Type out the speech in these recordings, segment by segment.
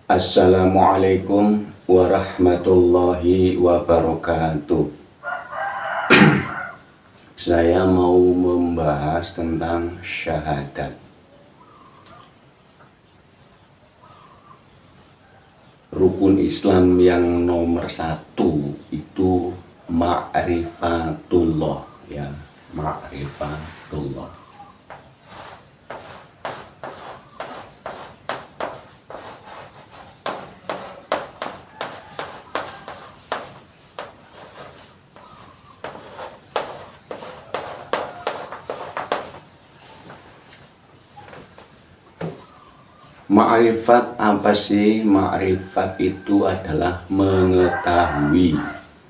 Assalamualaikum warahmatullahi wabarakatuh. Saya mau membahas tentang syahadat. Rukun Islam yang nomor 1 itu ma'rifatullah, ya, ma'rifatullah. Ma'rifat apa sih? Ma'rifat itu adalah mengetahui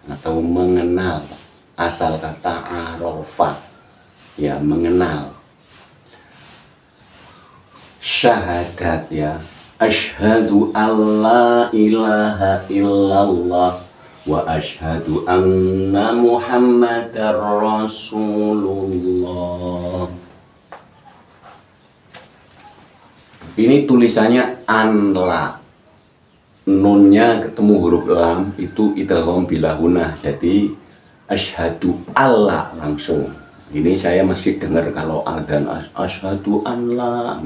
atau mengenal. Asal kata arafah, ya, mengenal. Syahadat, ya, asyhadu alla ilaha illallah wa asyhadu anna muhammadar rasulullah. Ini tulisannya anla, nunnya ketemu huruf lam itu idgham bila gunah, jadi asyhadu alla langsung. Ini saya masih dengar kalau adzan asyhadu anla.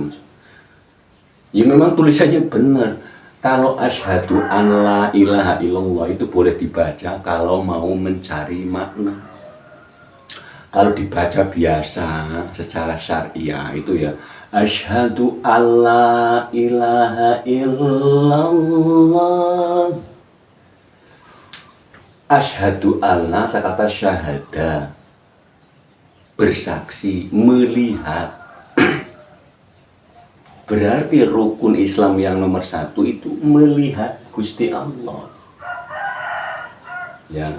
Ya memang tulisannya benar. Kalau asyhadu anla ilaha illallah itu boleh dibaca kalau mau mencari makna. Kalau dibaca biasa secara syariah itu ya asyhadu alla ilaha illallah. Asyhadu alla, saya kata syahada, bersaksi, melihat. Berarti rukun Islam yang nomor 1 itu melihat Gusti Allah. Ya.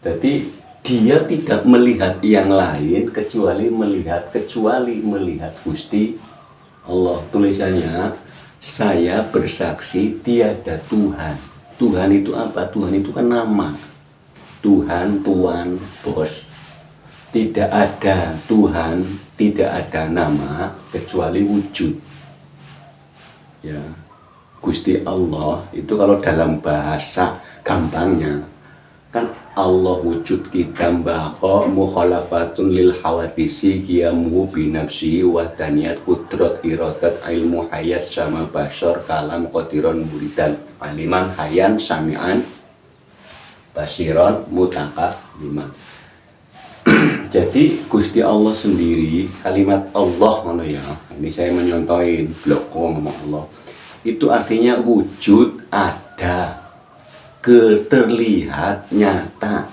Jadi dia tidak melihat yang lain kecuali melihat Gusti Allah. Tulisannya saya bersaksi tiada Tuhan. Tuhan itu apa? Tuhan itu kan nama. Tuhan, tuan, bos. Tidak ada Tuhan, tidak ada nama kecuali wujud. Ya. Gusti Allah itu kalau dalam bahasa gampangnya kan Allah wujud kitam baqa mukhalafatun lil hawadisi qiyamuhu binafsihi wadaniyat kudrat iradat ilmu hayat sama basyar kalam qadiron muridan aliman hayan sami'an basiron mutakaliman. Jadi Gusti Allah sendiri, kalimat Allah mana ya, ini saya menyontohin bloko ngomong Allah, itu artinya wujud, ada, terlihat, nyata.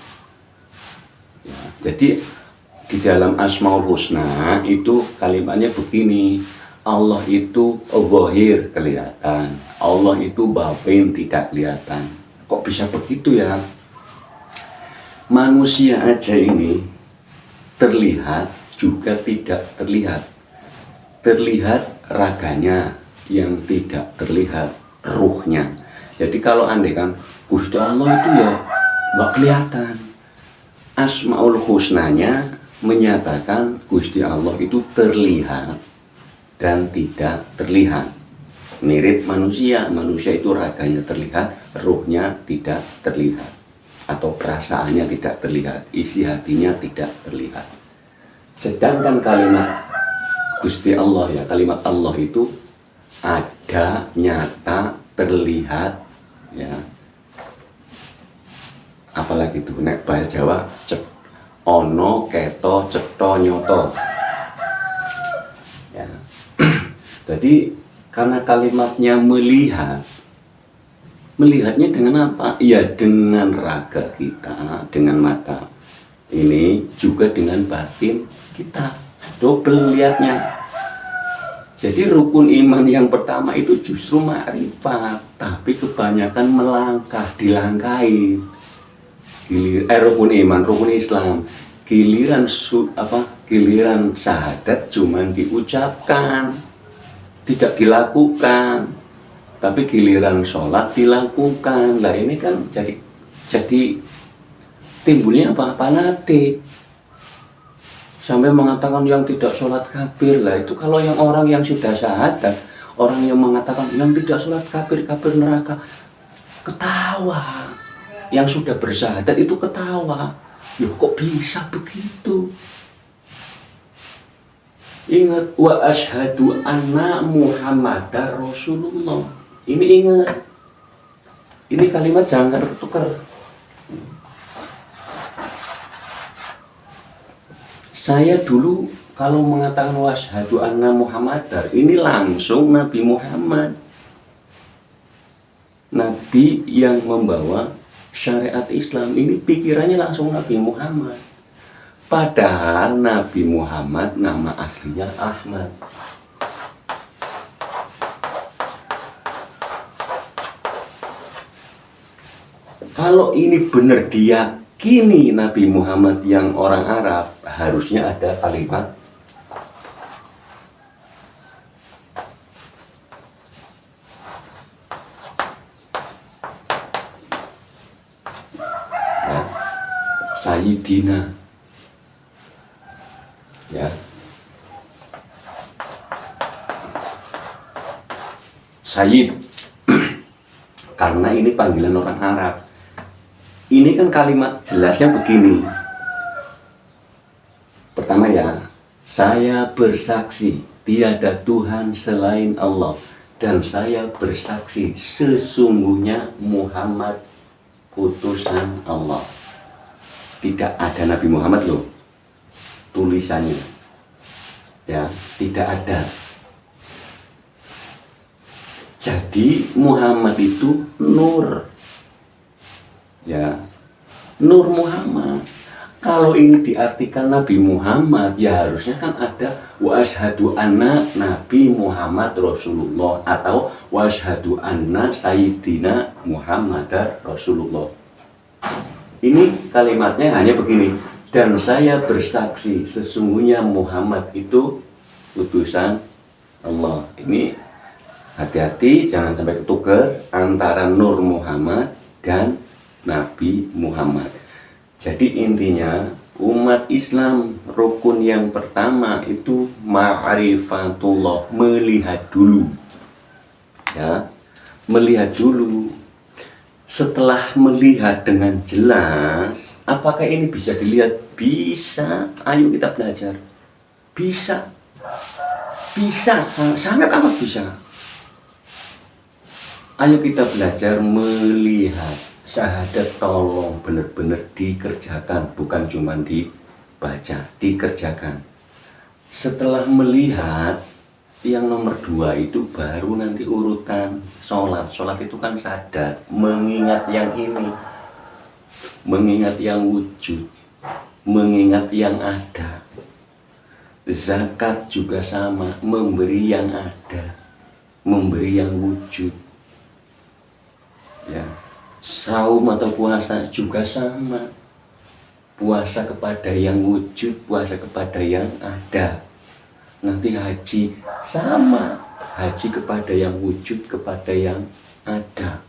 Ya, jadi di dalam Asmaul Husna itu kalimatnya begini, Allah itu zahir kelihatan, Allah itu batin tidak kelihatan. Kok bisa begitu ya? Manusia aja ini terlihat juga tidak terlihat. Terlihat raganya yang tidak terlihat ruhnya. Jadi kalau andai kan Gusti Allah itu ya nggak kelihatan. Asmaul Husnanya menyatakan Gusti Allah itu terlihat dan tidak terlihat. Mirip manusia, manusia itu raganya terlihat, ruhnya tidak terlihat. Atau perasaannya tidak terlihat, isi hatinya tidak terlihat. Sedangkan kalimat Gusti Allah, ya, kalimat Allah itu ada, nyata, terlihat, ya. Apalagi itu nek bahasa Jawa ono keto ceto nyoto, ya. Jadi karena kalimatnya melihat, melihatnya dengan apa? Ya dengan raga kita, dengan mata ini, juga dengan batin kita, double lihatnya. Jadi rukun iman yang pertama itu justru ma'rifat, tapi kebanyakan melangkah, dilangkahi. Rukun iman, rukun Islam, giliran syahadat cuman diucapkan, tidak dilakukan. Tapi giliran sholat dilakukan. Lah ini kan jadi timbulnya apa? Fanatik. Sampai mengatakan yang tidak sholat kafir. Lah itu kalau yang orang yang sudah syahadat, orang yang mengatakan yang tidak sholat kafir neraka, ketawa. Yang sudah bersyahadat itu ketawa. Loh kok bisa begitu? Ingat, wa asyhadu anna Muhammadar Rasulullah. Ini ingat. Ini kalimat jangan tukar. Saya dulu kalau mengatakan wa asyhadu anna Muhammadar, ini langsung Nabi Muhammad. Nabi yang membawa syariat Islam, ini pikirannya langsung Nabi Muhammad. Padahal Nabi Muhammad nama aslinya Ahmad. Kalau ini benar diyakini Nabi Muhammad yang orang Arab, harusnya ada kalimat Sayyidina, ya, Sayyid, karena ini panggilan orang Arab. Ini kan kalimat jelasnya begini. Pertama ya, saya bersaksi tiada Tuhan selain Allah, dan saya bersaksi sesungguhnya Muhammad utusan Allah. Tidak ada Nabi Muhammad loh tulisannya, ya, tidak ada. Jadi Muhammad itu nur, ya, nur Muhammad. Kalau ini diartikan Nabi Muhammad, ya harusnya kan ada wa asyhadu anna Nabi Muhammad Rasulullah atau wa asyhadu anna Sayyidina Muhammadar Rasulullah. Ini kalimatnya hanya begini, dan saya bersaksi sesungguhnya Muhammad itu utusan Allah. Ini hati-hati jangan sampai ketukar antara Nur Muhammad dan Nabi Muhammad. Jadi intinya umat Islam rukun yang pertama itu ma'rifatullah, melihat dulu. Ya, melihat dulu. Setelah melihat dengan jelas, apakah ini bisa dilihat? Bisa. Ayo kita belajar. Bisa. Bisa, sangat amat bisa. Ayo kita belajar melihat. Syahadat tolong benar-benar dikerjakan, bukan cuma dibaca, dikerjakan. Setelah melihat, yang nomor 2 itu baru nanti urutan sholat. Sholat itu kan sadar, mengingat yang ini, mengingat yang wujud, mengingat yang ada. Zakat juga sama, memberi yang ada, memberi yang wujud, ya. Saum atau puasa juga sama, puasa kepada yang wujud, puasa kepada yang ada. Nanti haji sama, haji kepada yang wujud, kepada yang ada.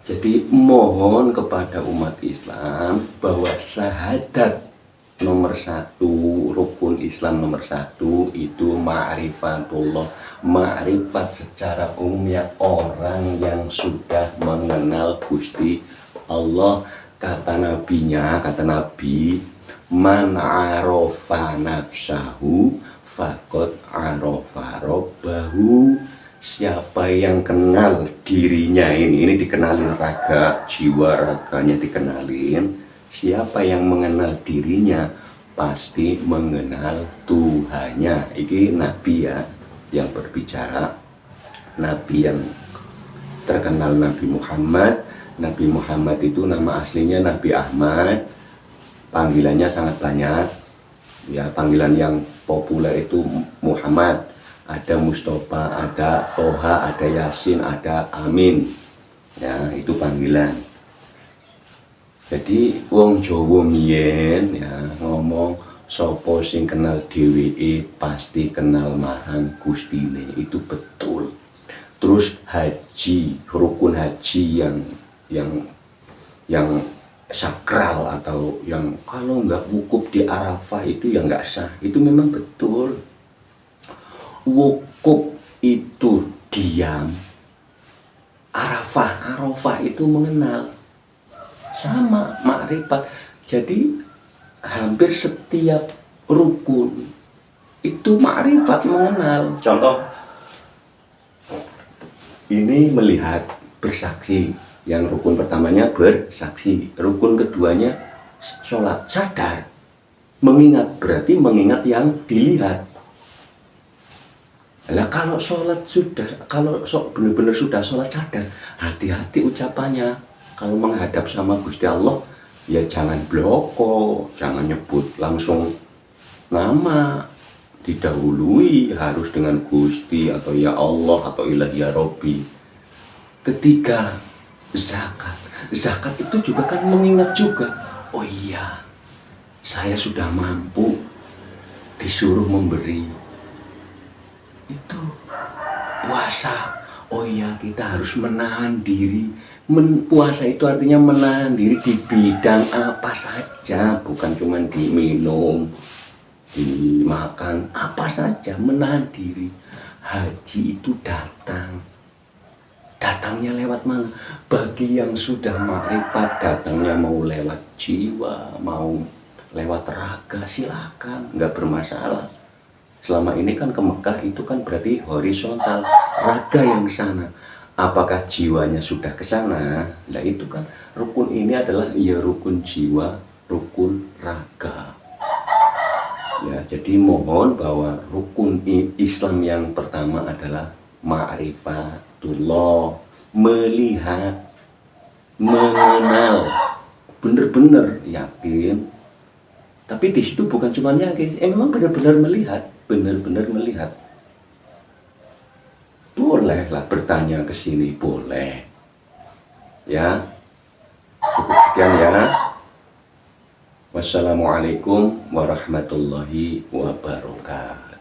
Jadi mohon kepada umat Islam bahwa syahadat nomor 1, rukun Islam nomor 1 itu ma'rifatullah, ma'rifat secara umumnya orang yang sudah mengenal Gusti Allah. Kata nabinya, kata Nabi, man arofa nafsahu faqad arofa robbahu. Siapa yang kenal dirinya, ini dikenalin raga, jiwa raganya dikenalin. Siapa yang mengenal dirinya pasti mengenal Tuhannya. Ini Nabi ya yang berbicara, Nabi yang terkenal Nabi Muhammad. Nabi Muhammad itu nama aslinya Nabi Ahmad. Panggilannya sangat banyak, ya. Panggilan yang populer itu Muhammad, ada Mustafa, ada Toha, ada Yasin, ada Amin, ya, itu panggilan. Jadi wong Jawa mien ya ngomong sapa sing kenal dheweke pasti kenal marang Gustine, itu betul. Terus haji, rukun haji yang sakral atau yang kalau nggak wukuf di Arafah itu ya nggak sah, itu memang betul. Wukuf itu diam, arafah itu mengenal. Sama makrifat. Jadi hampir setiap rukun itu makrifat mengenal. Contoh, ini melihat, bersaksi. Yang rukun pertamanya bersaksi, rukun keduanya sholat, sadar. Mengingat berarti mengingat yang dilihat. Nah, kalau sholat benar-benar sudah sholat sadar, hati-hati ucapannya. Kalau menghadap sama Gusti Allah, ya jangan bloko, jangan nyebut langsung nama, didahului harus dengan Gusti atau ya Allah atau ilahi ya Robbi. Ketiga, zakat itu juga kan mengingat juga. Oh iya, saya sudah mampu, disuruh memberi. Itu puasa. Oh iya, kita harus menahan diri. Puasa itu artinya menahan diri di bidang apa saja, bukan cuma diminum, dimakan, apa saja, menahan diri. Haji itu datangnya lewat mana? Bagi yang sudah makrifat, datangnya mau lewat jiwa, mau lewat raga, silakan, nggak bermasalah. Selama ini kan ke Mekah itu kan berarti horizontal, raga yang ke sana. Apakah jiwanya sudah ke sana? Nah itu kan rukun ini adalah ya rukun jiwa, rukun raga. Ya, jadi mohon bahwa rukun Islam yang pertama adalah ma'rifatullah, melihat, mengenal, benar-benar yakin. Tapi di situ bukan cuma yakin, memang benar-benar melihat, Bolehlah bertanya ke sini, boleh. Ya, cukup sekian ya. Wassalamualaikum warahmatullahi wabarakatuh.